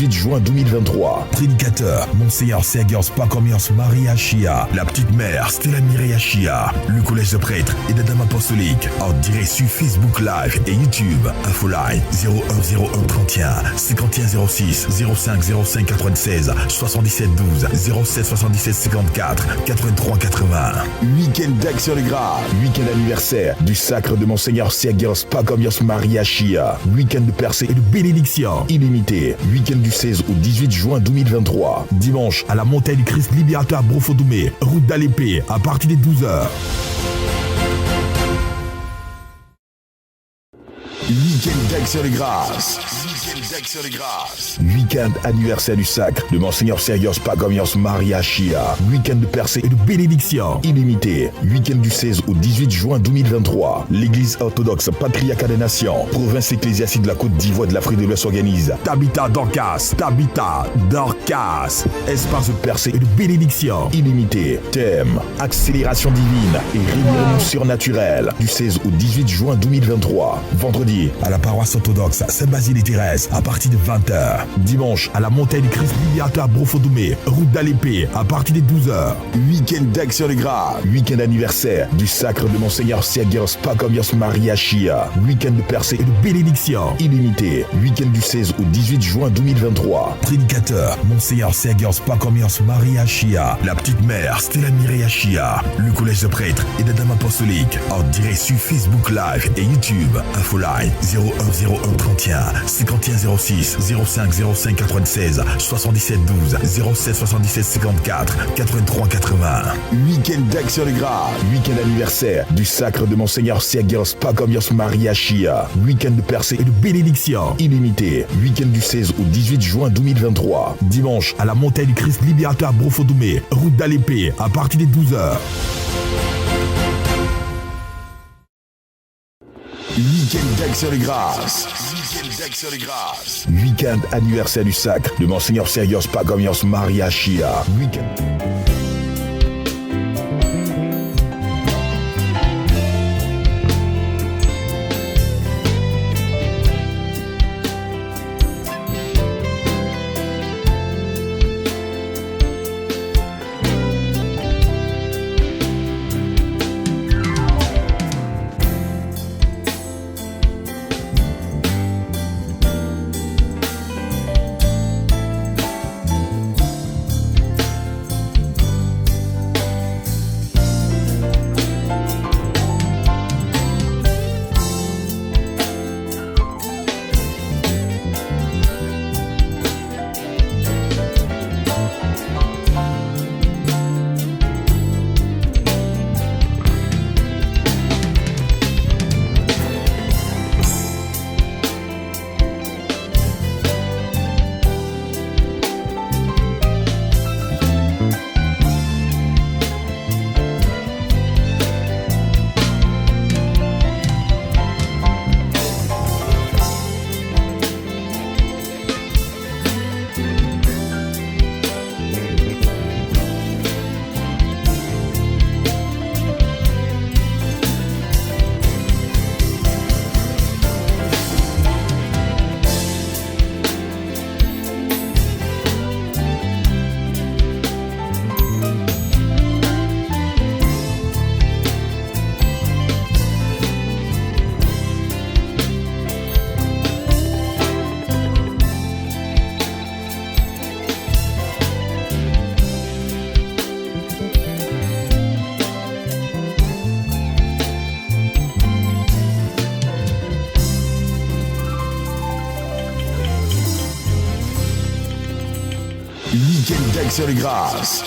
18 juin 2023. Prédicateur, Monseigneur Sergios Pachomios Maria Chia, la petite mère Stella Mireia Chia, le collège de prêtres et des dames apostoliques, en direct sur Facebook Live et YouTube. Infoline 0101 31 51 06 05 05 96 77 12 07 77 54 83 80. Week-end d'Action de Grâce, week-end anniversaire du sacre de Monseigneur Sergios Pachomios Maria Chia, week-end de percée et de bénédiction illimitée, week-end du 16 au 18 juin 2023, dimanche à la montagne du Christ Libérateur Brofodoumé, route d'Alépé, à partir des 12h. Week-end d'Action de Grâce. Week-end anniversaire du sacre de Monseigneur Sergios Pachomios Maria Chia. Week-end de percée et de bénédiction illimitée. Week-end du 16 au 18 juin 2023. L'église orthodoxe Patriarcat des Nations, province ecclésiastique de la Côte d'Ivoire de l'Afrique de l'Ouest organise Tabitha Dorcas. Espace de percée et de bénédiction illimitée. Thème: accélération divine et réunion surnaturelle du 16 au 18 juin 2023. Vendredi à la paroisse orthodoxe Saint-Basile et Thérèse à partir de 20h. Dimanche à la montagne du Christ Libérateur Brofodoumé, route d'Alépé à partir des 12h. Week-end d'Action de Grâce. Week-end anniversaire du sacre de Monseigneur Sergios Pachomios Maria Chia. Week-end de percée et de bénédiction illimitée. Week-end du 16 au 18 juin 2023. Prédicateur, Monseigneur Sergios Pachomios Maria Chia, la petite mère Stella Mireia Chia, le collège de prêtres et des dames apostoliques, en direct sur Facebook Live et YouTube. Infoline 0101 31 51 06 05 05 96 77 12 07 77 54 83 80. Week-end d'Action de Grâce. Week-end anniversaire du sacre de Monseigneur Sergios Pachomios Maria Chia. Week-end de percée et de bénédiction illimitée. Week-end du 16 au 18 juin 2023. Dimanche à la montagne du Christ Libérateur Brofodoumé, route d'Alépé à partir des 12h. Week-end d'Action de Grâce. Week-end anniversaire du sacre de Monseigneur Sergios Pachomios Maria Chia. Week-end. Week-end d'Action de Grâce.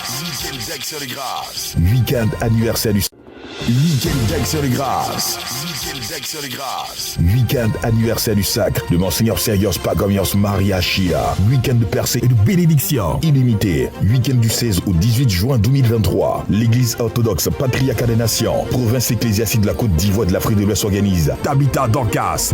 Week-end anniversaire du... Week-end d'Action de Grâce. Week-end anniversaire du sacre de Monseigneur Sergios Pachomios Maria Chia. Week-end de percée et de bénédiction illimitée. Week-end du 16 au 18 juin 2023. L'église orthodoxe Patriarcat des Nations, province ecclésiastique de la Côte d'Ivoire de l'Afrique de l'Ouest organise Tabitha Dorcas.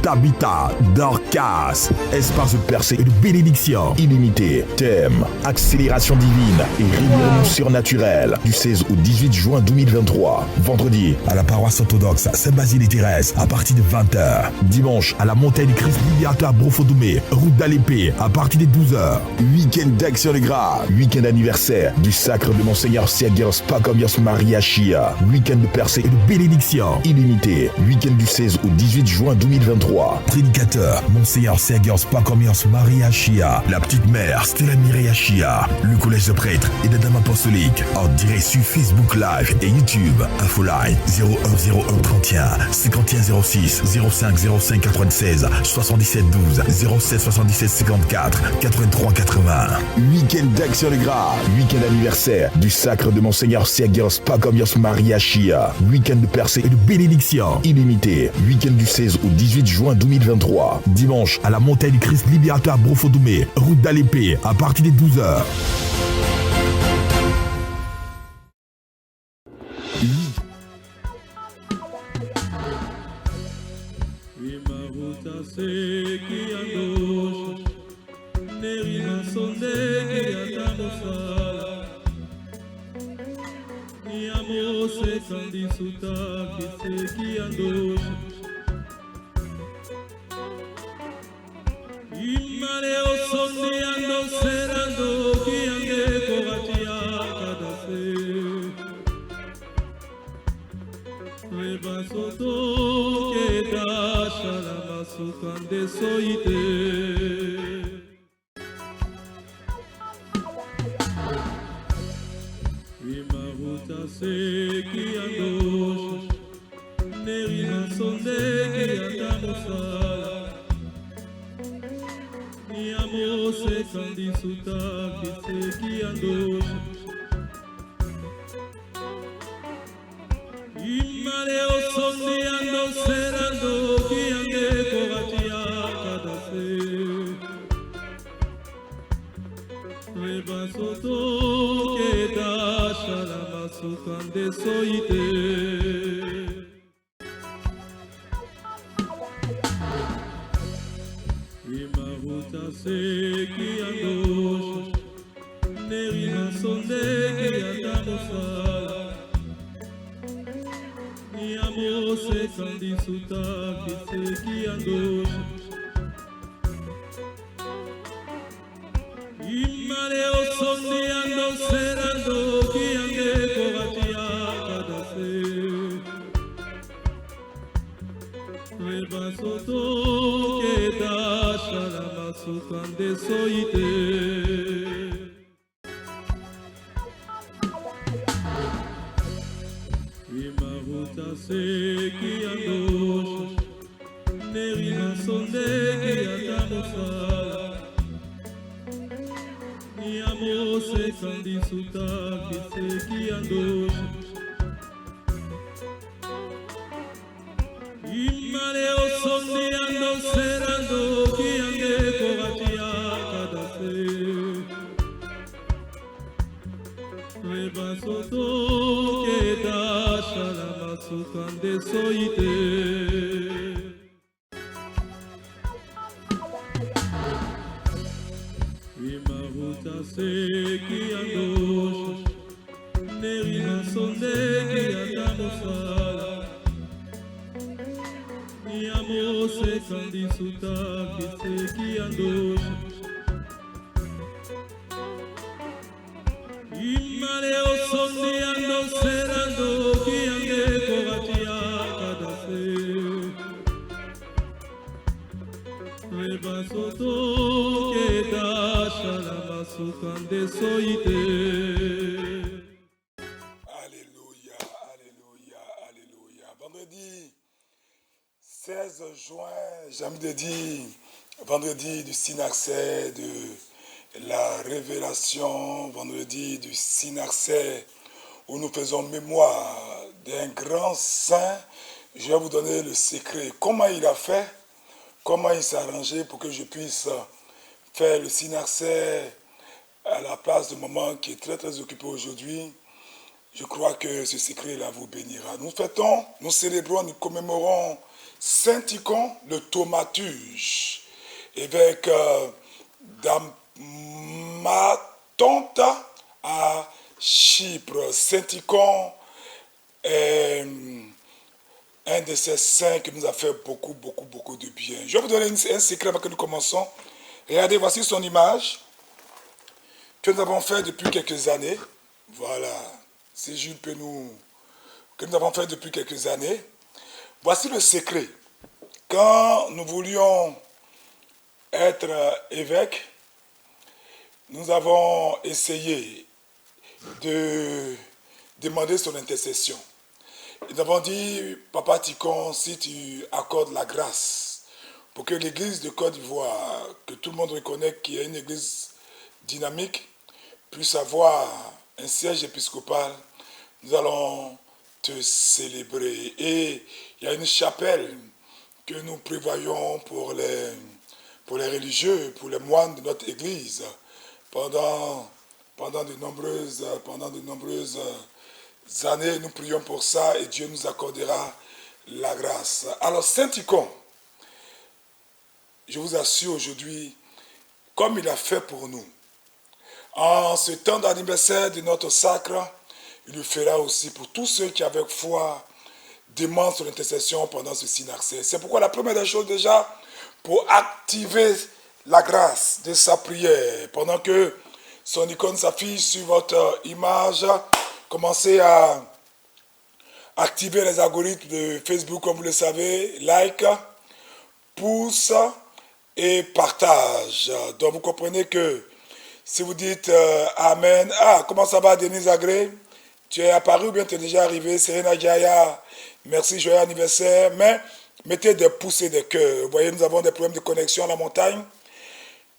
Espace de percée et de bénédiction illimitée. Thème: accélération divine et réunion surnaturelle du 16 au 18 juin 2023. Vendredi à la paroisse orthodoxe Saint-Basile et Thérèse à partir de 20h. Dimanche, à la montagne du Christ Libérateur Brofodoumé, route d'Alépé, à partir de 12h. Week-end d'Action de Grâce, week-end anniversaire du sacre de Monseigneur Sergios Pachomios Maria Chia, week-end de percée et de bénédiction illimité, week-end du 16 au 18 juin 2023. Prédicateur, Monseigneur Sergios Pachomios Maria Chia, la petite mère Stella Mireia Chia, le collège de prêtres et de dames apostoliques, en direct sur Facebook Live et YouTube. Infoline 0101 31 51 06 05 05 96 77 12 07 77 54 83 80. Week-end d'Action de Grâce, week-end anniversaire du sacre de Monseigneur Sergios Pachomios Maria Chia, week-end de percée et de bénédiction illimité, week-end du 16 au 18 juin 2023. Dimanche, à la montagne du Christ Libérateur Brofodoumé, route d'Alépé, à partir de 12h. Vendredi 16 juin, j'ai envie de dire, vendredi du synaxaire, de la révélation, vendredi du synaxaire, où nous faisons mémoire d'un grand saint. Je vais vous donner le secret. Comment il a fait, comment il s'est arrangé pour que je puisse faire le synaxaire à la place de maman qui est très très occupée aujourd'hui. Je crois que ce secret-là vous bénira. Nous fêtons, nous célébrons, nous commémorons Saint Icon, le thaumaturge, évêque d'Amatonta à Chypre. Saint Icon est un de ces saints qui nous a fait beaucoup, beaucoup, beaucoup de bien. Je vais vous donner un secret avant que nous commençons. Regardez, voici son image que nous avons fait depuis quelques années. Voilà, si Jules peut nous... que nous avons fait depuis quelques années. Voici le secret. Quand nous voulions être évêques, nous avons essayé de demander son intercession. Nous avons dit, Papa Ticon, si tu accordes la grâce pour que l'église de Côte d'Ivoire, que tout le monde reconnaît qu'il y a une église dynamique, puisse avoir un siège épiscopal, nous allons te célébrer. Et il y a une chapelle que nous prévoyons pour les religieux, pour les moines de notre église, pendant de nombreuses années, nous prions pour ça et Dieu nous accordera la grâce. Alors, Saint Ticon, je vous assure aujourd'hui, comme il a fait pour nous, en ce temps d'anniversaire de notre sacre, il le fera aussi pour tous ceux qui, avec foi, demandent son intercession pendant ce synaxaire. C'est pourquoi la première des choses déjà, pour activer la grâce de sa prière, pendant que son icône s'affiche sur votre image, commencez à activer les algorithmes de Facebook, comme vous le savez, like, pouce et partage. Donc vous comprenez que si vous dites Amen, comment ça va Denise Agré? Tu es apparu ou bien tu es déjà arrivé? Serena Jaya, merci, joyeux anniversaire. Mais mettez des pouces et des cœurs. Vous voyez, nous avons des problèmes de connexion à la montagne.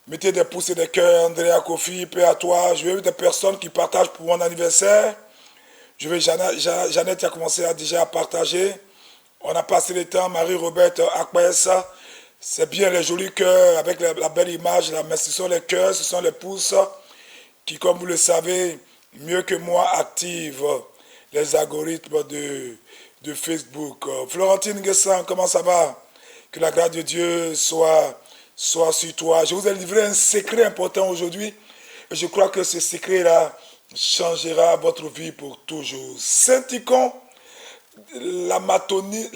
Mettez des pouces et des cœurs. Andrea Kofi, paix à toi. Je veux des personnes qui partagent pour mon anniversaire. Je veux Jeannette qui a commencé déjà à partager. On a passé le temps. Marie-Robert Akbaessa. C'est bien les jolis cœurs avec la belle image. Là. Mais ce sont les cœurs, ce sont les pouces qui, comme vous le savez, mieux que moi, activent les algorithmes de Facebook. Florentine Guessan, comment ça va? Que la grâce de Dieu soit sur toi. Je vous ai livré un secret important aujourd'hui. Et je crois que ce secret-là changera votre vie pour toujours. Saint Ticon, la matonite,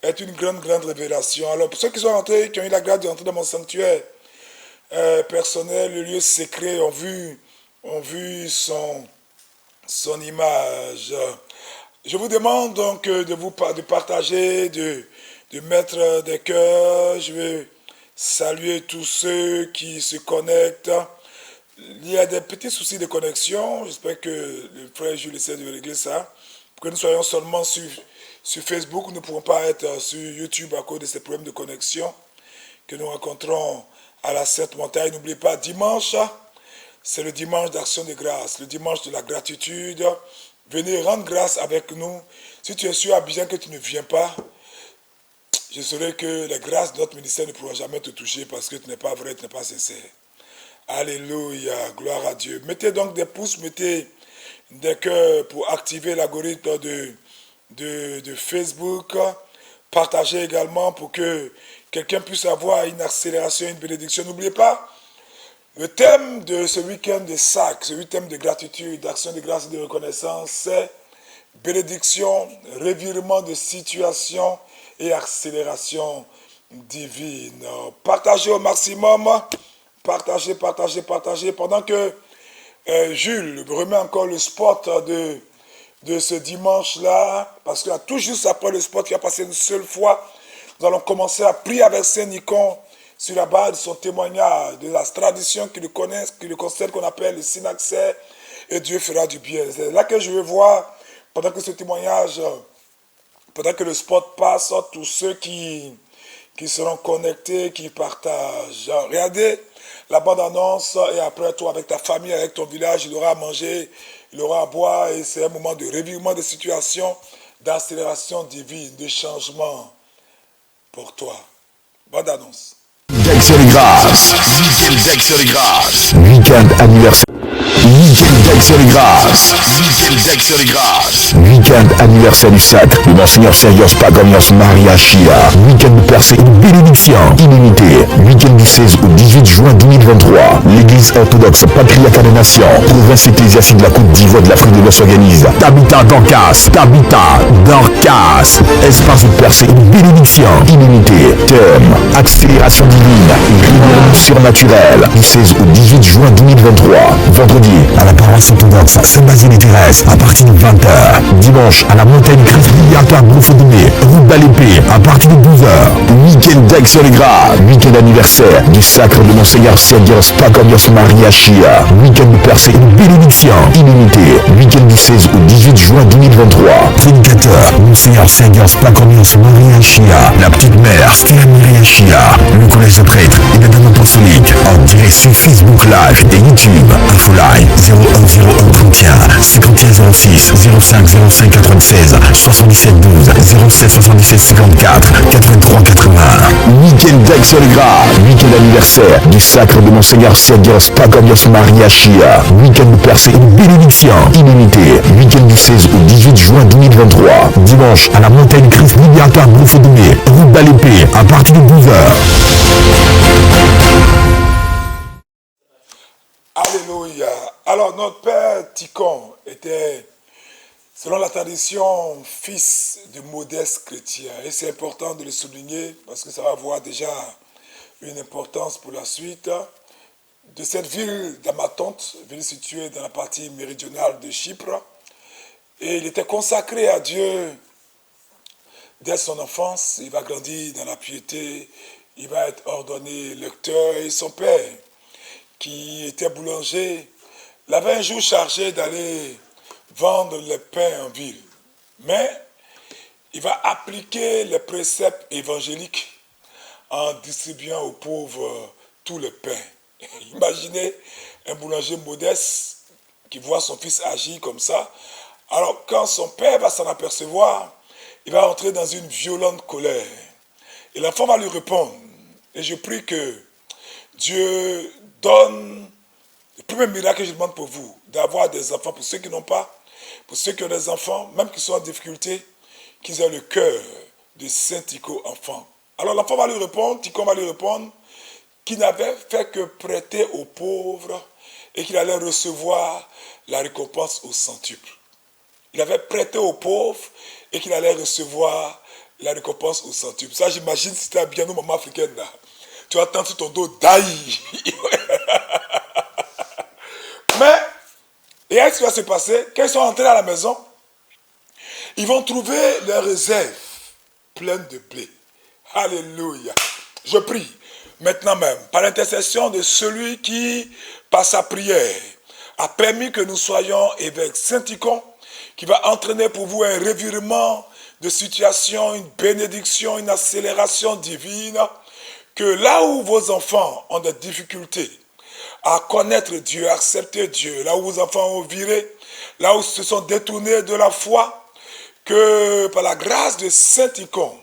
est une grande révélation. Alors, pour ceux qui sont entrés, qui ont eu la grâce d'entrer dans mon sanctuaire personnel, le lieu secret, ont vu son image. Je vous demande donc de partager, de mettre des cœurs. Je vais saluer tous ceux qui se connectent. Il y a des petits soucis de connexion. J'espère que le frère Jules essaie de régler ça. Pour que nous soyons seulement sur Facebook, nous ne pourrons pas être sur YouTube à cause de ces problèmes de connexion que nous rencontrons à la Sainte Montagne. N'oubliez pas, dimanche, c'est le dimanche d'action de grâce, le dimanche de la gratitude. Venez rendre grâce avec nous. Si tu es sur Abidjan que tu ne viens pas, je saurai que les grâces de notre ministère ne pourront jamais te toucher parce que tu n'es pas vrai, tu n'es pas sincère. Alléluia, gloire à Dieu. Mettez donc des pouces, mettez des cœurs pour activer l'algorithme de Facebook. Partagez également pour que quelqu'un puisse avoir une accélération, une bénédiction. N'oubliez pas, le thème de ce week-end de SAC, ce week-end de gratitude, d'action de grâce et de reconnaissance, c'est bénédiction, revirement de situation et accélération divine. Partagez au maximum, partagez. Pendant que Jules remet encore le spot de ce dimanche-là, parce que là, tout juste après le spot qui a passé une seule fois, nous allons commencer à prier avec Saint Nicon sur la base de son témoignage, de la tradition qui le concerne, qu'on appelle le synaxaire, et Dieu fera du bien. C'est là que je vais voir, pendant que ce témoignage, pendant que le spot passe, tous ceux qui seront connectés, qui partagent. Regardez la bande-annonce, et après, toi, avec ta famille, avec ton village, il aura à manger, il aura à boire, et c'est un moment de revirement de situation, d'accélération divine, de changement pour toi. Bande-annonce. D'action de grâce. Week-end d'action de grâce. Week-end anniversaire. Week-end d'Aix les Grâces. Week-end d'Aix les Grâces. Week-end anniversaire du sacre de Monseigneur Sergios Pagonios Maria Chia. Week-end de percée et de bénédiction illimité. Week-end du 16 au 18 juin 2023. L'église orthodoxe patriarcat des nations, province ecclésiastique de la Côte d'Ivoire de l'Afrique de l'Ouest organise Tabitha Dorcas. Espace de percée et de bénédiction illimité. Thème accélération divine et réunion surnaturelle du 16 au 18 juin 2023. Vendredi à la paroisse orthodoxe Saint-Basile-et-Thérèse à partir de 20h. Dimanche à la montagne Christ Libératoire Brufodumé, route d'Alépée à partir de 12h. Week-end d'Aix-sur-les-Gras, week-end anniversaire du sacre de Monseigneur Sergios Pagonios Maria Chia. Week-end de percée et de bénédiction illimité. Week-end du 16 au 18 juin 2023. Prédicateur Monseigneur Sergios Pagonios Maria Chia. La petite mère Stella Maria Chia. Le collège de prêtres et la dame apostolique en direct sur Facebook Live et YouTube. Infoline 0101 31 51 06 05 05 96 77 12 07 77 54 83 80. Week-end d'Aix-sur-les-Gras, week-end anniversaire du sacre de Monseigneur Sergios Pagonios Maria Chia. Week-end de percée et de bénédiction illimité. Week-end du 16 au 18 juin 2023. Dimanche à la montagne Christ Libératoire Brufodumé, route d'Alépée à partir de 12h. Alléluia. Alors, notre père Tikhon était, selon la tradition, fils de modestes chrétiens. Et c'est important de le souligner parce que ça va avoir déjà une importance pour la suite. De cette ville d'Amatonte, ville située dans la partie méridionale de Chypre. Et il était consacré à Dieu dès son enfance. Il va grandir dans la piété. Il va être ordonné lecteur. Et son père, qui était boulanger, l'avait un jour chargé d'aller vendre les pains en ville. Mais il va appliquer les préceptes évangéliques en distribuant aux pauvres tous les pains. Imaginez un boulanger modeste qui voit son fils agir comme ça. Alors quand son père va s'en apercevoir, il va entrer dans une violente colère. Et l'enfant va lui répondre. Et je prie que Dieu donne le premier miracle que je demande pour vous, d'avoir des enfants, pour ceux qui n'ont pas, pour ceux qui ont des enfants, même qui sont en difficulté, qu'ils aient le cœur de Saint Tikhon enfant. Alors l'enfant va lui répondre, Tikhon va lui répondre, qu'il n'avait fait que prêter aux pauvres et qu'il allait recevoir la récompense au centuple. Il avait prêté aux pauvres et qu'il allait recevoir la récompense au centuple. Ça, j'imagine, si c'était bien nos mamans africaines là. Tu vas attendre sur ton dos, d'aïe. Mais, et qu'est-ce qui va se passer? Quand ils sont entrés à la maison, ils vont trouver leurs réserves pleines de blé. Alléluia. Je prie, maintenant même, par l'intercession de celui qui, par sa prière, a permis que nous soyons évêques Saint Tikhon, qui va entraîner pour vous un revirement de situation, une bénédiction, une accélération divine, que là où vos enfants ont des difficultés à connaître Dieu, à accepter Dieu, là où vos enfants ont viré, là où ils se sont détournés de la foi, que par la grâce de Saint Tikhon,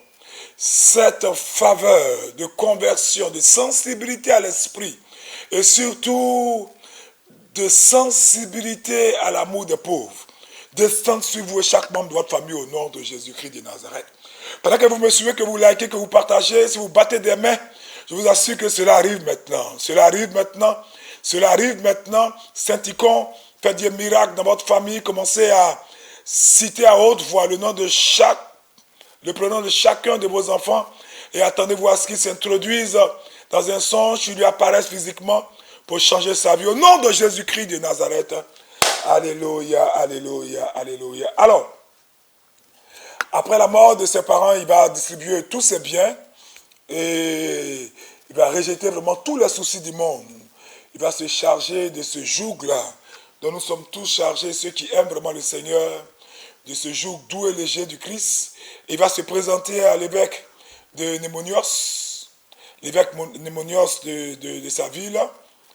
cette faveur de conversion, de sensibilité à l'esprit et surtout de sensibilité à l'amour des pauvres, descende sur vous et chaque membre de votre famille au nom de Jésus-Christ de Nazareth. Pendant que vous me suivez, que vous likez, que vous partagez, si vous battez des mains, je vous assure que cela arrive maintenant. Cela arrive maintenant. Cela arrive maintenant. Saint Tikhon fait des miracles dans votre famille. Commencez à citer à haute voix le prénom de chacun de vos enfants et attendez-vous à ce qu'ils s'introduisent dans un songe, qu'ils lui apparaissent physiquement pour changer sa vie. Au nom de Jésus-Christ de Nazareth. Alléluia, alléluia, alléluia. Alors, après la mort de ses parents, il va distribuer tous ses biens et il va rejeter vraiment tous les soucis du monde. Il va se charger de ce joug-là, dont nous sommes tous chargés, ceux qui aiment vraiment le Seigneur, de ce joug doux et léger du Christ. Et il va se présenter à l'évêque de Némonios, l'évêque Némonios de sa ville,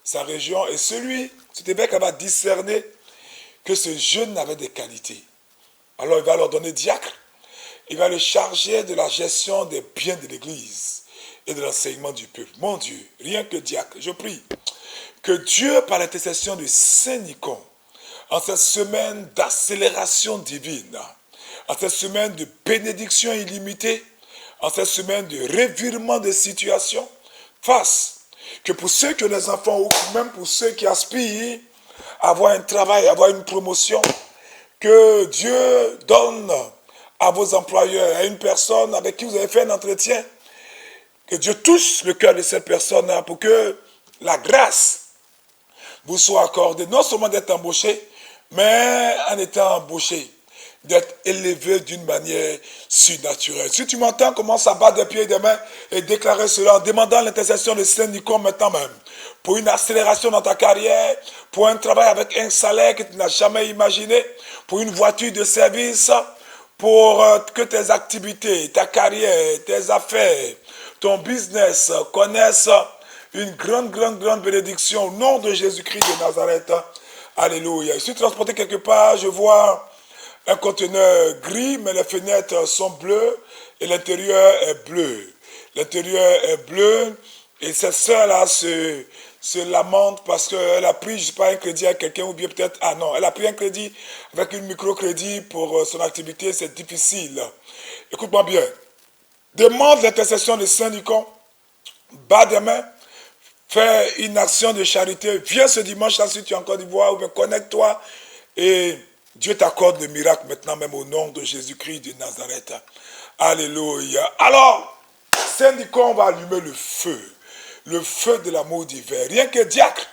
sa région, et cet évêque va discerner que ce jeune avait des qualités. Alors il va leur donner diacre, il va le charger de la gestion des biens de l'Église et de l'enseignement du peuple. Mon Dieu, rien que diacre, je prie que Dieu, par l'intercession de Saint Tikhon, en cette semaine d'accélération divine, en cette semaine de bénédiction illimitée, en cette semaine de revirement de situation, fasse que pour ceux qui ont des enfants ou même pour ceux qui aspirent à avoir un travail, à avoir une promotion, que Dieu donne à vos employeurs, à une personne avec qui vous avez fait un entretien, que Dieu touche le cœur de cette personne-là pour que la grâce vous soit accordée, non seulement d'être embauché, mais en étant embauché, d'être élevé d'une manière surnaturelle. Si tu m'entends, commence à battre des pieds et des mains et déclarer cela en demandant l'intercession de Saint-Nicole maintenant même. Pour une accélération dans ta carrière, pour un travail avec un salaire que tu n'as jamais imaginé, pour une voiture de service, pour que tes activités, ta carrière, tes affaires, ton business connaissent une grande bénédiction au nom de Jésus-Christ de Nazareth. Alléluia. Je suis transporté quelque part, je vois un conteneur gris, mais les fenêtres sont bleues et l'intérieur est bleu. L'intérieur est bleu et cette sœur-là se lamente parce qu'elle a pris, je ne sais pas, un crédit à quelqu'un ou bien peut-être, ah non, elle a pris un crédit avec une microcrédit pour son activité, c'est difficile. Écoute-moi bien. Demande l'intercession de Saint-Nicole, bas des mains, fais une action de charité, viens ce dimanche là si tu es en Côte d'Ivoire ou bien connecte-toi et Dieu t'accorde le miracle maintenant même au nom de Jésus-Christ de Nazareth. Alléluia. Alors, Saint-Nicole va allumer le feu de l'amour divin, rien que diacre.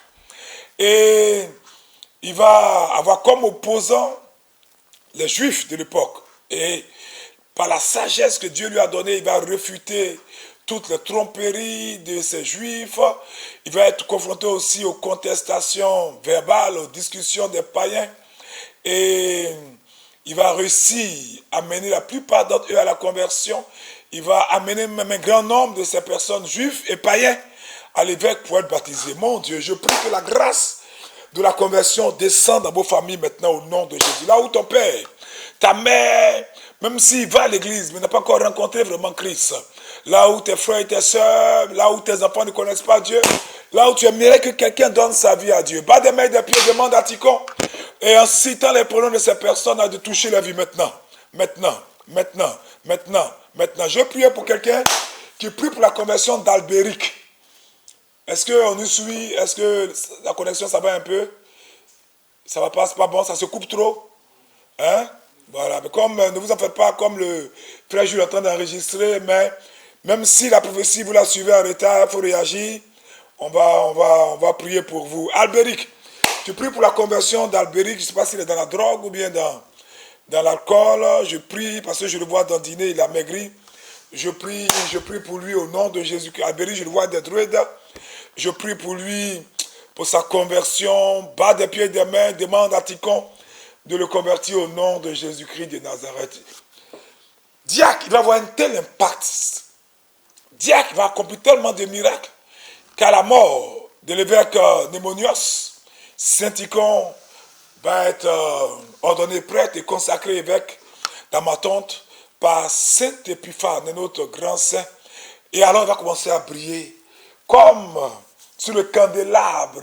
Et il va avoir comme opposant les Juifs de l'époque. Et par la sagesse que Dieu lui a donnée, il va réfuter toutes les tromperies de ces Juifs. Il va être confronté aussi aux contestations verbales, aux discussions des païens. Et il va réussir à mener la plupart d'entre eux à la conversion. Il va amener même un grand nombre de ces personnes juives et païens à l'évêque pour être baptisés. Mon Dieu, je prie que la grâce de la conversion descende dans vos familles maintenant au nom de Jésus. Là où ton père, ta mère, même s'il va à l'église, mais n'a pas encore rencontré vraiment Christ. Là où tes frères et tes soeurs, là où tes enfants ne connaissent pas Dieu, là où tu aimerais que quelqu'un donne sa vie à Dieu. Bas des mains et des pieds, demande à Ticon. Et en citant les pronoms de ces personnes, de toucher la vie maintenant. Maintenant. Je prie pour quelqu'un qui prie pour la conversion d'Albéric. Est-ce qu'on nous suit? Est-ce que la connexion, ça va un peu? Ça va pas, c'est pas bon, ça se coupe trop? Hein? Voilà, mais comme, ne vous en faites pas, comme le frère Jules est en train d'enregistrer, mais même si la prophétie, vous la suivez en retard, il faut réagir. On va prier pour vous. Albéric, tu pries pour la conversion d'Albéric, je ne sais pas s'il est dans la drogue ou bien dans l'alcool. Je prie parce que je le vois dans le dîner, il a maigri. Je prie pour lui au nom de Jésus-Christ. Albéric, je le vois des druides. Je prie pour lui, pour sa conversion. Bas des pieds et des mains, demande à Ticon de le convertir au nom de Jésus-Christ de Nazareth. Diacre, il va avoir un tel impact. Diacre va accomplir tellement de miracles qu'à la mort de l'évêque Némonios, Saint Ticon va être ordonné prêtre et consacré évêque dans ma tente par Saint Épiphane, notre grand saint. Et alors il va commencer à briller comme sur le candélabre,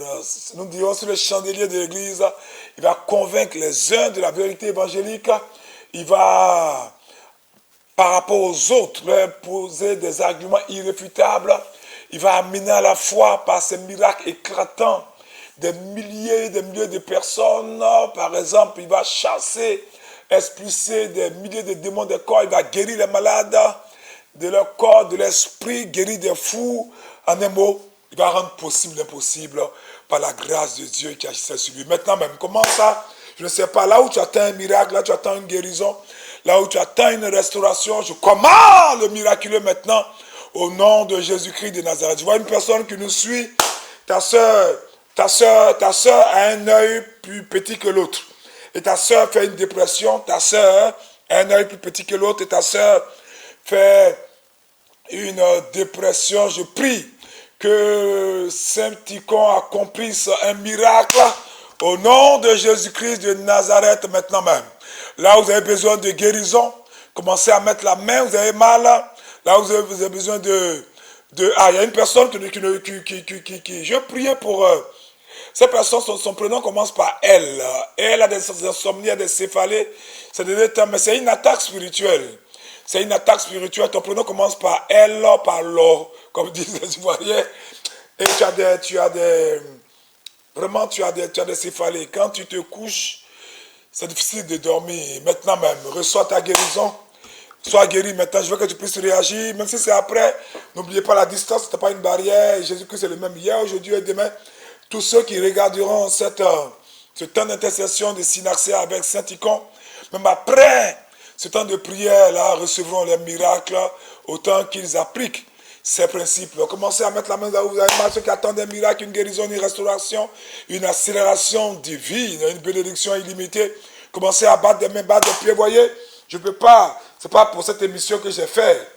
nous dirons sur le chandelier de l'église. Il va convaincre les uns de la vérité évangélique. Il va, par rapport aux autres, leur poser des arguments irréfutables. Il va amener à la foi par ces miracles éclatants des milliers de personnes. Par exemple, il va chasser, expulser des milliers de démons des corps. Il va guérir les malades de leur corps, de l'esprit, guérir des fous. En un mot, il va rendre possible l'impossible par la grâce de Dieu qui agissait sur lui. Maintenant même, comment ça? Je ne sais pas. Là où tu attends un miracle, là tu attends une guérison, là où tu attends une restauration, je commande le miraculeux maintenant au nom de Jésus-Christ de Nazareth. Je vois une personne qui nous suit. Ta soeur a un œil plus petit que l'autre. Et ta soeur fait une dépression. Ta soeur a un œil plus petit que l'autre. Et ta soeur fait une dépression. Je prie que Saint Ticon accomplisse un miracle au nom de Jésus-Christ de Nazareth maintenant même. Là où vous avez besoin de guérison, commencez à mettre la main, vous avez mal. Là où vous avez besoin il y a une personne qui je priais pour Cette personne, son prénom commence par elle. Et elle a des insomnies, des céphalées. C'est des termes, mais c'est une attaque spirituelle. C'est une attaque spirituelle. Ton prénom commence par elle, par l'or, comme disent les Ivoiriens. Et vraiment, tu as des céphalées. Quand tu te couches, c'est difficile de dormir. Maintenant même, reçois ta guérison. Sois guéri maintenant. Je veux que tu puisses réagir, même si c'est après. N'oubliez pas la distance, ce n'est pas une barrière. Jésus-Christ est le même hier, aujourd'hui et demain. Tous ceux qui regarderont ce temps d'intercession de Synaxé avec Saint-Icon, même après ce temps de prière, là, recevront les miracles autant qu'ils appliquent ces principes. Commencez à mettre la main là où vous avez mal, ceux qui attendent un miracle, une guérison, une restauration, une accélération divine, une bénédiction illimitée. Commencez à battre des mains, battre des pieds, voyez. Je ne peux pas, ce n'est pas pour cette émission que j'ai fait,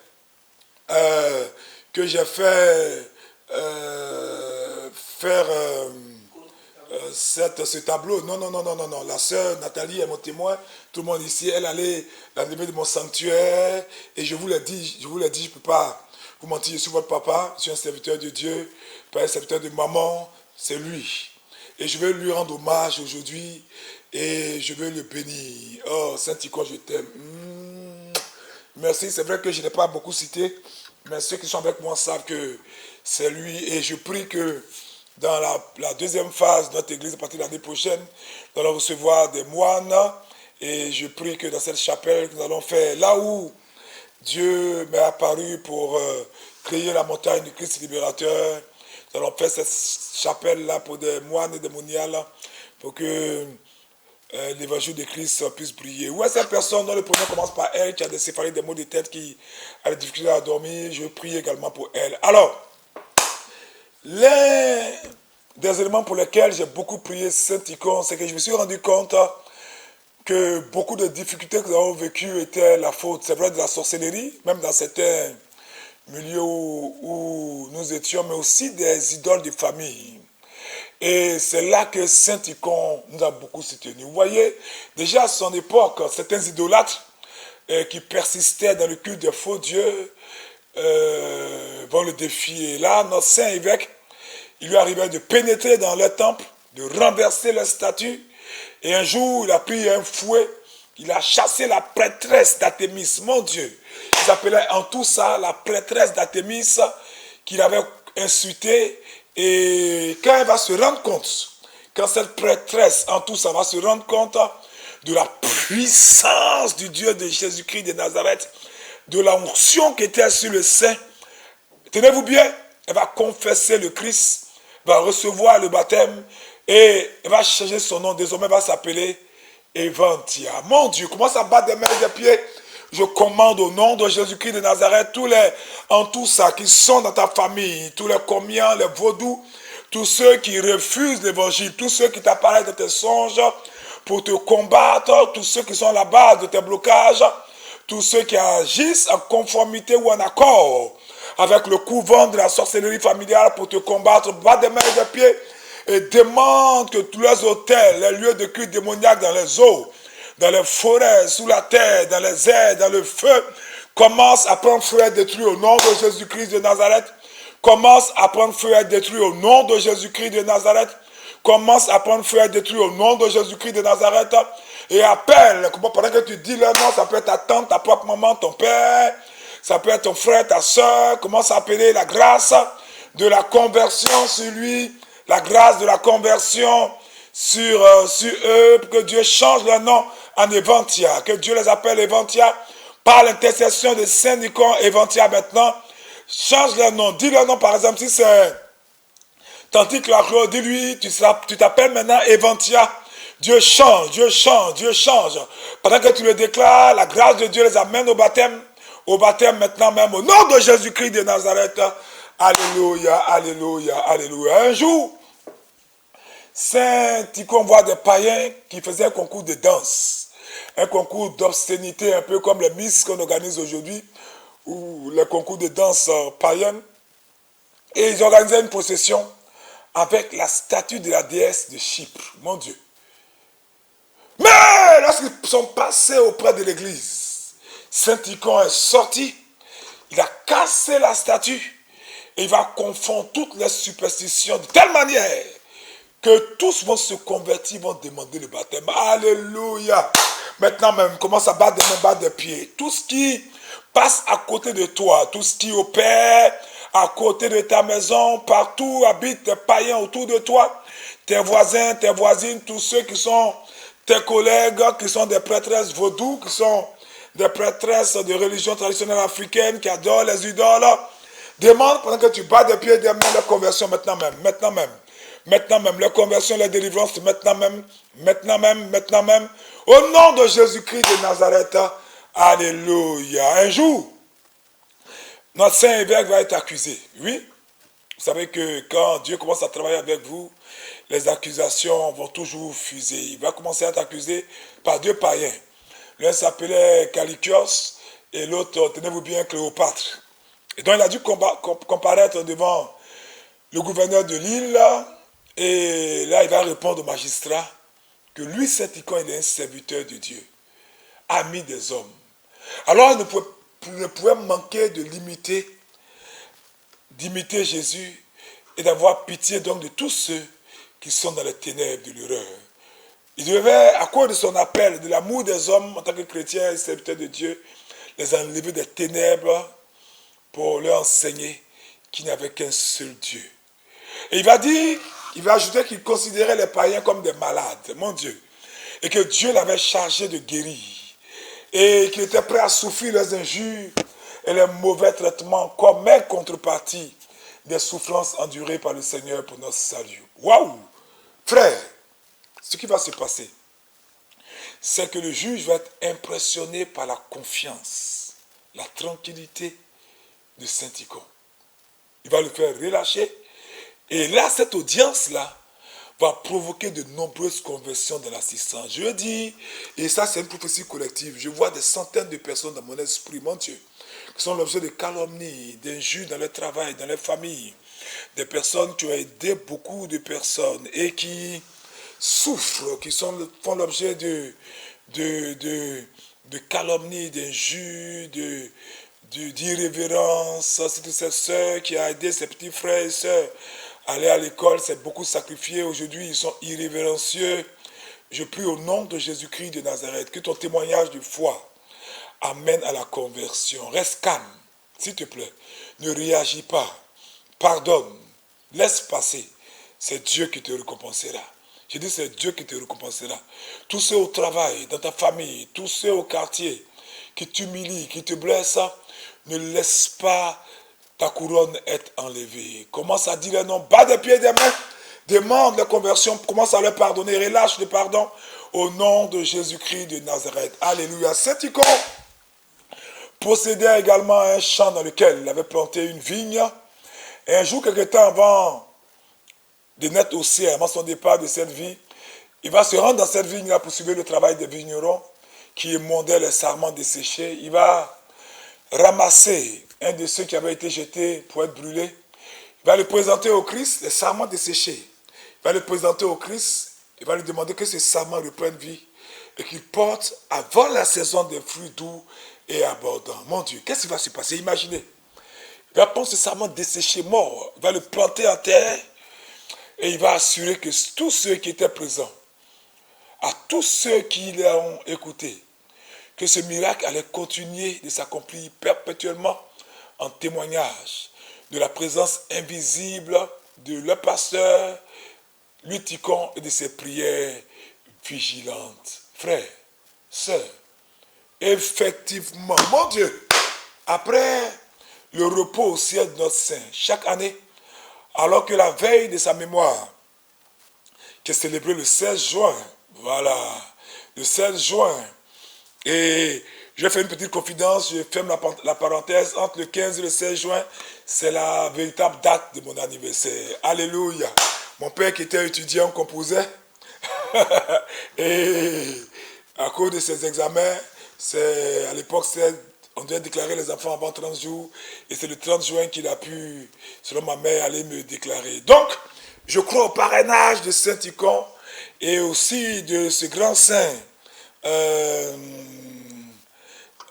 ce tableau. Non, non, non, non, non, non. La sœur Nathalie est mon témoin. Tout le monde ici, elle allait l'animer de mon sanctuaire. Et je vous l'ai dit, je ne peux pas vous mentir. Je suis votre papa, je suis un serviteur de Dieu, pas un serviteur de maman, c'est lui. Et je veux lui rendre hommage aujourd'hui et je veux le bénir. Oh, Saint-Icon, je t'aime. Merci, c'est vrai que je n'ai pas beaucoup cité, mais ceux qui sont avec moi savent que c'est lui. Et je prie que dans la deuxième phase de notre église, à partir de l'année prochaine, nous allons recevoir des moines. Et je prie que dans cette chapelle que nous allons faire, là où Dieu m'est apparu pour créer la montagne du Christ libérateur, nous allons faire cette chapelle-là pour des moines et des moniales, pour que l'évangile de Christ puisse briller. Où est cette personne dont le prénom commence par elle, qui a des céphalées, des maux de tête, qui a des difficultés à dormir? Je prie également pour elle. Alors, l'un des éléments pour lesquels j'ai beaucoup prié Saint-Icon, c'est que je me suis rendu compte que beaucoup de difficultés que nous avons vécues étaient la faute, c'est vrai, de la sorcellerie, même dans certains milieux où nous étions, mais aussi des idoles de famille. Et c'est là que Saint-Icon nous a beaucoup soutenus. Vous voyez, déjà à son époque, certains idolâtres qui persistaient dans le culte des faux dieux vont le défier. Là, notre saint évêque, il lui arrivait de pénétrer dans leur temple, de renverser leur statue. Et un jour, il a pris un fouet, il a chassé la prêtresse d'Artémis, mon Dieu. Il s'appelait en tout ça la prêtresse d'Artémis qu'il avait insultée. Et quand elle va se rendre compte, quand cette prêtresse en tout ça va se rendre compte de la puissance du Dieu de Jésus-Christ de Nazareth, de la onction qui était sur le saint, tenez-vous bien, elle va confesser le Christ, va recevoir le baptême et elle va changer son nom. Désormais, elle va s'appeler Evantia. Mon Dieu, commence à battre des mains et des pieds. Je commande au nom de Jésus-Christ de Nazareth, tous les en tout ça qui sont dans ta famille, tous les commiens, les vaudous, tous ceux qui refusent l'évangile, tous ceux qui t'apparaissent dans tes songes pour te combattre, tous ceux qui sont à la base de tes blocages, tous ceux qui agissent en conformité ou en accord avec le couvent de la sorcellerie familiale pour te combattre, bat des mains et des pieds et demande que tous les hôtels, les lieux de culte démoniaque dans les eaux, dans les forêts, sous la terre, dans les airs, dans le feu, commence à prendre feu et être détruit au nom de Jésus-Christ de Nazareth. Commence à prendre feu et être détruit au nom de Jésus-Christ de Nazareth. Commence à prendre feu et être détruit au nom de Jésus-Christ de Nazareth. Et appelle, pendant que tu dis leur nom, ça peut être ta tante, ta propre maman, ton père, ça peut être ton frère, ta soeur. Commence à appeler la grâce de la conversion sur lui, la grâce de la conversion sur eux, pour que Dieu change leur nom en Evantia, que Dieu les appelle Evantia, par l'intercession de Saint-Icon, Evantia maintenant, change leur nom, dis leur nom par exemple, si c'est Tantique Laclos, dis-lui, tu t'appelles maintenant Evantia, Dieu change, Dieu change, Dieu change, pendant que tu le déclares, la grâce de Dieu les amène au baptême maintenant même, au nom de Jésus-Christ de Nazareth, alléluia, alléluia, alléluia. Un jour, Saint-Icon voit des païens qui faisaient un concours de danse, un concours d'obscénité, un peu comme les Miss qu'on organise aujourd'hui, ou les concours de danse païennes. Et ils organisaient une procession avec la statue de la déesse de Chypre, mon Dieu. Mais lorsqu'ils sont passés auprès de l'église, Saint-Icon est sorti, il a cassé la statue, et il va confondre toutes les superstitions de telle manière que tous vont se convertir, vont demander le baptême. Alléluia. Maintenant même, commence à battre des mains, battre des pieds. Tout ce qui passe à côté de toi, tout ce qui opère à côté de ta maison, partout habitent des païens autour de toi, tes voisins, tes voisines, tous ceux qui sont tes collègues, qui sont des prêtresses vaudou, qui sont des prêtresses de religion traditionnelle africaine, qui adorent les idoles. Demande pendant que tu bats des pieds, des mains, la conversion maintenant même, maintenant même. Maintenant même, la conversion, la délivrance, maintenant même, maintenant même, maintenant même. Au nom de Jésus-Christ de Nazareth, alléluia. Un jour, notre saint évêque va être accusé. Oui, vous savez que quand Dieu commence à travailler avec vous, les accusations vont toujours fuser. Il va commencer à être accusé par deux païens. L'un s'appelait Calikios et l'autre, tenez-vous bien, Cléopâtre. Et donc il a dû comparaître devant le gouverneur de l'île. Et là, il va répondre au magistrat que lui, Saint-Icon, il est un serviteur de Dieu, ami des hommes. Alors, il ne pouvait manquer d'imiter Jésus et d'avoir pitié donc de tous ceux qui sont dans les ténèbres de l'erreur. Il devait, à cause de son appel, de l'amour des hommes en tant que chrétien et serviteur de Dieu, les enlever des ténèbres pour leur enseigner qu'il n'y avait qu'un seul Dieu. Et il va ajouter qu'il considérait les païens comme des malades, mon Dieu, et que Dieu l'avait chargé de guérir, et qu'il était prêt à souffrir les injures et les mauvais traitements comme une contrepartie des souffrances endurées par le Seigneur pour notre salut. Waouh! Frère, ce qui va se passer, c'est que le juge va être impressionné par la confiance, la tranquillité de Saint-Icon. Il va le faire relâcher. Et là, cette audience-là va provoquer de nombreuses conversions de l'assistance. Je dis, et ça c'est une prophétie collective, je vois des centaines de personnes dans mon esprit, mon Dieu, qui sont l'objet de calomnies, d'injures dans leur travail, dans leur famille, des personnes qui ont aidé beaucoup de personnes et qui souffrent, qui font l'objet de calomnies, d'injures, d'irrévérence. C'est toute cette sœur qui a aidé ses petits frères et sœurs à aller à l'école, c'est beaucoup sacrifié. Aujourd'hui, ils sont irrévérencieux. Je prie au nom de Jésus-Christ de Nazareth que ton témoignage de foi amène à la conversion. Reste calme, s'il te plaît. Ne réagis pas. Pardonne. Laisse passer. C'est Dieu qui te récompensera. Je dis, c'est Dieu qui te récompensera. Tous ceux au travail, dans ta famille, tous ceux au quartier qui t'humilient, qui te blessent, ne laisse pas ta couronne être enlevée. Commence à dire les noms, bas des pieds des mains, demande la conversion, commence à leur pardonner, relâche le pardon au nom de Jésus-Christ de Nazareth. Alléluia. Saint-Icon possédait également un champ dans lequel il avait planté une vigne. Et un jour, quelque temps avant de naître au ciel, avant son départ de cette vie, il va se rendre dans cette vigne-là pour suivre le travail des vignerons qui émondaient les sarments desséchés. Il va ramasser un de ceux qui avaient été jetés pour être brûlés. Il va le présenter au Christ, les sarments desséchés. Il va le présenter au Christ, il va lui demander que ces sarments reprennent vie et qu'il porte avant la saison des fruits doux et abondants. Mon Dieu, qu'est-ce qui va se passer? Imaginez. Il va prendre ce sarment desséché, mort, il va le planter en terre et il va assurer que tous ceux qui étaient présents, à tous ceux qui l'ont écouté, que ce miracle allait continuer de s'accomplir perpétuellement en témoignage de la présence invisible de le pasteur, Ticon et de ses prières vigilantes. Frères, sœurs, effectivement, mon Dieu, après le repos au ciel de notre Saint, chaque année, alors que la veille de sa mémoire, qui est célébrée le 16 juin, voilà, le 16 juin, et je vais faire une petite confidence, je ferme la parenthèse, entre le 15 et le 16 juin, c'est la véritable date de mon anniversaire. Alléluia. Mon père qui était étudiant composait, et à cause de ses examens, à l'époque, on devait déclarer les enfants avant 30 jours, et c'est le 30 juin qu'il a pu, selon ma mère, aller me déclarer. Donc, je crois au parrainage de Saint-Icon, et aussi de ce grand saint,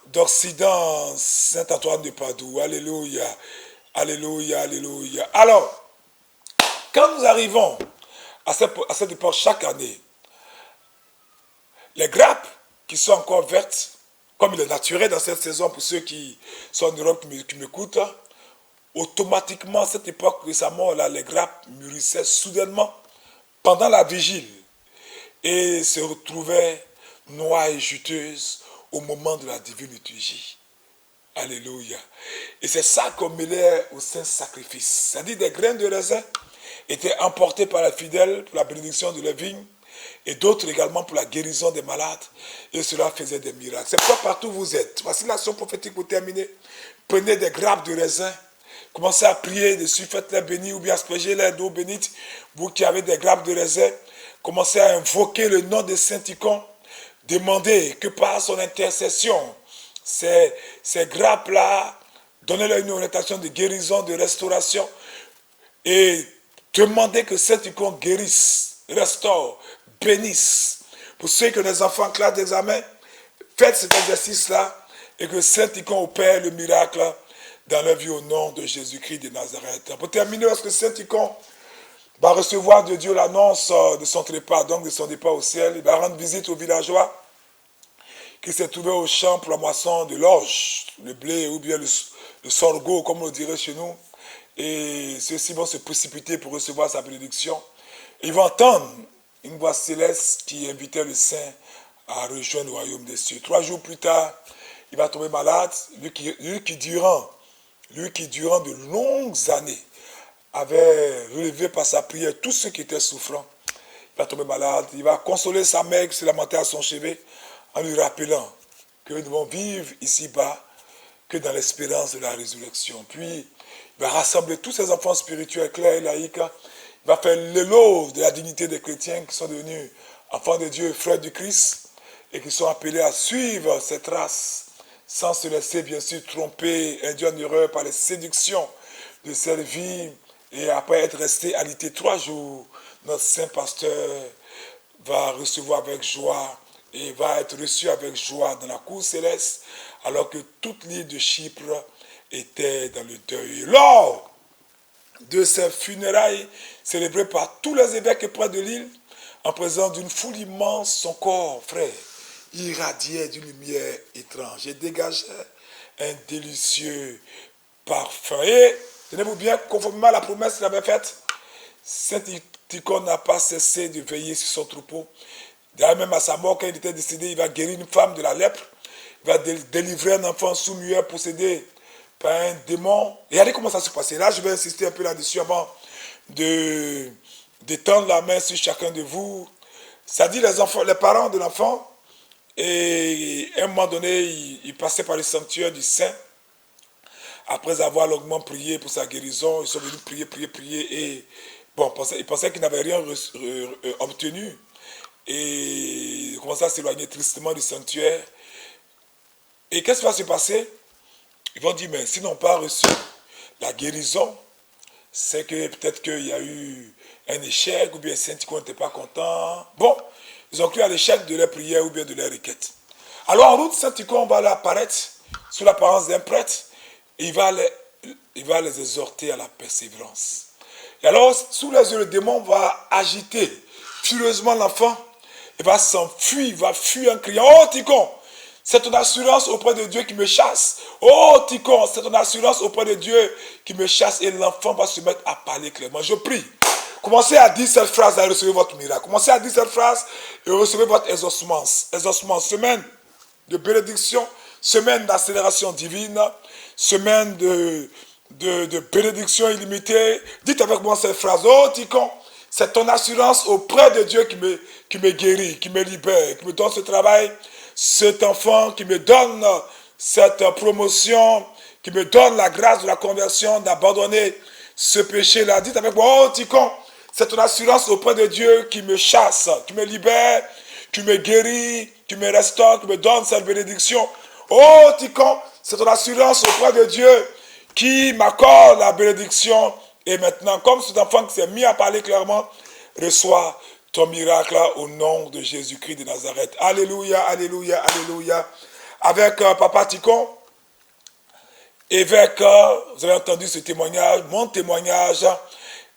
d'Occident, Saint-Antoine de Padoue. Alléluia, alléluia, alléluia. Alors, quand nous arrivons à cette époque, chaque année, les grappes qui sont encore vertes, comme il est naturel dans cette saison pour ceux qui sont en Europe qui m'écoutent, automatiquement, à cette époque, récemment, là, les grappes mûrissaient soudainement pendant la vigile et se retrouvaient noires et juteuses au moment de la divine liturgie. Alléluia. Et c'est ça qu'on mêlait au saint sacrifice. C'est-à-dire des graines de raisin étaient emportées par les fidèles pour la bénédiction de la vigne et d'autres également pour la guérison des malades. Et cela faisait des miracles. C'est pourquoi partout où vous êtes. Voici l'action prophétique pour terminer. Prenez des grappes de raisin. Commencez à prier dessus. Faites-les bénir ou bien aspergez-les d'eau bénite. Vous qui avez des grappes de raisin, commencez à invoquer le nom de Saint Icon. Demandez que par son intercession, ces grappes-là, donnez-leur une orientation de guérison, de restauration. Et demandez que Saint Icon guérisse, restaure, bénisse. Pour ceux qui ont des enfants en classe d'examen, faites cet exercice-là et que Saint Icon opère le miracle dans leur vie au nom de Jésus-Christ de Nazareth. Pour terminer, lorsque Saint Icon va recevoir de Dieu l'annonce de son trépas, donc de son départ au ciel, il va rendre visite aux villageois qui s'est trouvé au champ pour la moisson de l'orge, le blé ou bien le sorgho, comme on le dirait chez nous. Et ceux-ci vont se précipiter pour recevoir sa bénédiction. Ils vont entendre une voix céleste qui invitait le saint à rejoindre le royaume des cieux. 3 jours plus tard, il va tomber malade, lui qui durant de longues années avait relevé par sa prière tous ceux qui étaient souffrants. Il va tomber malade, il va consoler sa mère qui se lamentait à son chevet en lui rappelant que nous devons vivre ici-bas que dans l'espérance de la résurrection. Puis, il va rassembler tous ses enfants spirituels, clairs et laïcs. Il va faire l'éloge de la dignité des chrétiens qui sont devenus enfants de Dieu, frères du Christ, et qui sont appelés à suivre ses traces, sans se laisser bien sûr tromper, induire en erreur par les séductions de cette vie. Et après être resté alité 3 jours, notre saint pasteur va recevoir avec joie et va être reçu avec joie dans la cour céleste, alors que toute l'île de Chypre était dans le deuil. Lors de ces funérailles célébrées par tous les évêques près de l'île, en présence d'une foule immense, son corps, frère, irradiait d'une lumière étrange et dégageait un délicieux parfum. Et, tenez-vous bien, conformément à la promesse qu'il avait faite, Saint Icon n'a pas cessé de veiller sur son troupeau. D'ailleurs, même à sa mort, quand il était décédé, il va guérir une femme de la lèpre. Il va délivrer un enfant sous-muet possédé par un démon. Et regardez comment ça se passait. Là, je vais insister un peu là-dessus avant d'étendre la main sur chacun de vous. Ça dit les parents de l'enfant. Et à un moment donné, ils passaient par le sanctuaire du Saint. Après avoir longuement prié pour sa guérison, ils sont venus prier. Et bon, ils pensaient qu'ils n'avaient rien obtenu. Et ils commençaient à s'éloigner tristement du sanctuaire. Et qu'est-ce qui va se passer? Ils vont dire, mais s'ils n'ont pas reçu la guérison, c'est que peut-être qu'il y a eu un échec, ou bien Saint Icon n'était pas content. Bon, ils ont cru à l'échec de leur prière ou bien de leur requête. Alors en route, Saint Icon va là apparaître sous l'apparence d'un prêtre, et il va les exhorter à la persévérance. Et alors, sous les yeux, le démon va agiter furieusement l'enfant. Il va s'enfuir, il va fuir en criant, oh Ticon, c'est ton assurance auprès de Dieu qui me chasse. Oh Ticon, c'est ton assurance auprès de Dieu qui me chasse. Et l'enfant va se mettre à parler clairement. Je prie. Commencez à dire cette phrase et recevez votre miracle. Commencez à dire cette phrase et recevez votre exaucement. Exaucement, semaine de bénédiction, semaine d'accélération divine, semaine de bénédiction illimitée. Dites avec moi cette phrase. Oh Ticon, c'est ton assurance auprès de Dieu qui me guérit, qui me libère, qui me donne ce travail, cet enfant qui me donne cette promotion, qui me donne la grâce de la conversion, d'abandonner ce péché-là. Dites avec moi, oh Ticon, c'est ton assurance auprès de Dieu qui me chasse, qui me libère, qui me guérit, qui me restaure, qui me donne cette bénédiction. Oh Ticon, c'est ton assurance auprès de Dieu qui m'accorde la bénédiction. Et maintenant, comme cet enfant qui s'est mis à parler clairement, reçoit ton miracle au nom de Jésus-Christ de Nazareth. Alléluia, alléluia, alléluia. Avec Papa Ticon, évêque, vous avez entendu ce témoignage, mon témoignage.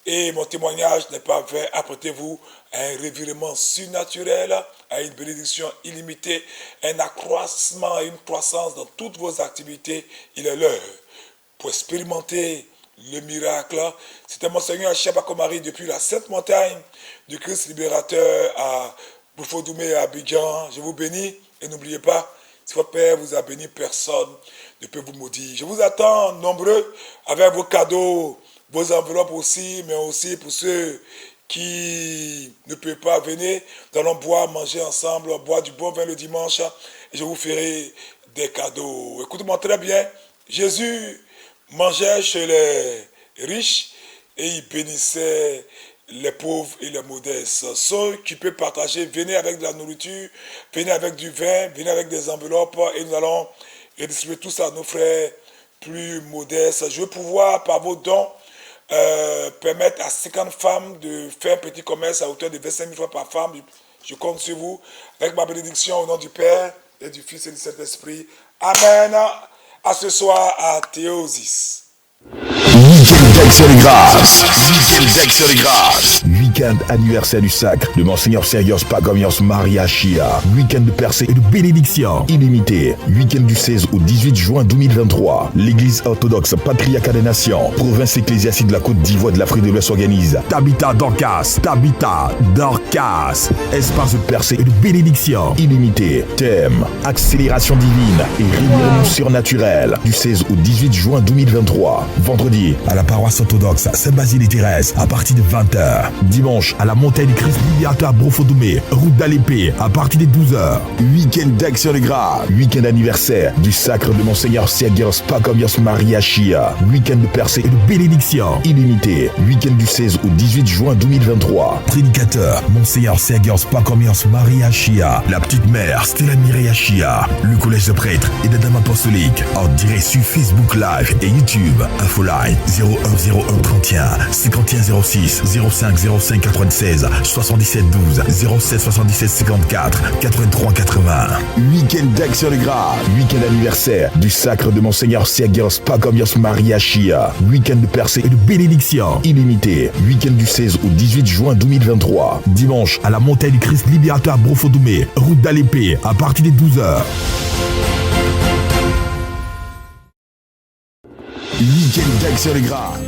Et mon témoignage n'est pas vain. Apprêtez-vous à un revirement surnaturel, à une bénédiction illimitée, un accroissement et une croissance dans toutes vos activités. Il est l'heure pour expérimenter le miracle. C'était Monseigneur Chabakomari depuis la Sainte Montagne du Christ libérateur à Boufodoumé et à Abidjan. Je vous bénis et n'oubliez pas, si votre Père vous a béni, personne ne peut vous maudire. Je vous attends nombreux avec vos cadeaux, vos enveloppes aussi, mais aussi pour ceux qui ne peuvent pas venir. Nous allons boire, manger ensemble, boire du bon vin le dimanche et je vous ferai des cadeaux. Écoutez-moi très bien. Jésus mangeait chez les riches et il bénissait les pauvres et les modestes. Ceux qui peuvent partager, venez avec de la nourriture, venez avec du vin, venez avec des enveloppes et nous allons redistribuer tout ça à nos frères plus modestes. Je veux pouvoir, par vos dons, permettre à 50 femmes de faire un petit commerce à hauteur de 25 000 francs par femme. Je compte sur vous avec ma bénédiction au nom du Père et du Fils et du Saint-Esprit. Amen. À ce soir à Théosis. Week-end d'Action de grâce. Week-end d'Action de grâce. Week-end anniversaire du sacre de Monseigneur Sergios Pagomios Maria Chia. Week-end de percée et de bénédiction illimité. Week-end du 16 au 18 juin 2023. L'église orthodoxe Patriarcat des Nations, province ecclésiastique de la Côte d'Ivoire de l'Afrique de l'Ouest organise Tabitha Dorcas. Tabitha Dorcas. Espace de percée et de bénédiction illimité. Thème accélération divine et réunion surnaturelle du 16 au 18 juin 2023. Vendredi à la paroisse orthodoxe Saint-Basile-et-Thérèse à partir de 20h. Dimanche à la montagne du Christ libérateur à Brofodoumé, route d'Alépé à partir de 12h. Week-end d'Action de grâce. Week-end anniversaire du sacre de Monseigneur Sergios Pagomios Maria Chia. Week-end de percée et de bénédiction illimité. Week-end du 16 au 18 juin 2023. Prédicateur Monseigneur Sergios Pagomios Maria Chia. La petite mère Stella Mireya Chia. Le collège de prêtres et des dames apostoliques en direct sur Facebook Live et YouTube. Infoline 0101 31 51 06 05 05 96 77 12 07 77 54 83 80. Week-end d'Action de grâce. Week-end anniversaire du sacre de Monseigneur Sergios Pagomios Maria Chia. Week-end de percée et de bénédiction illimité. Week-end du 16 au 18 juin 2023. Dimanche à la montagne du Christ libérateur à Brofodoumé, route d'Alépé à partir de 12h. Week-end d'Action de grâce.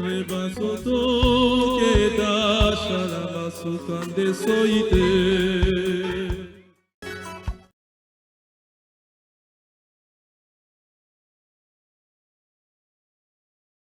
Rebasoto que da shalama sukande soite.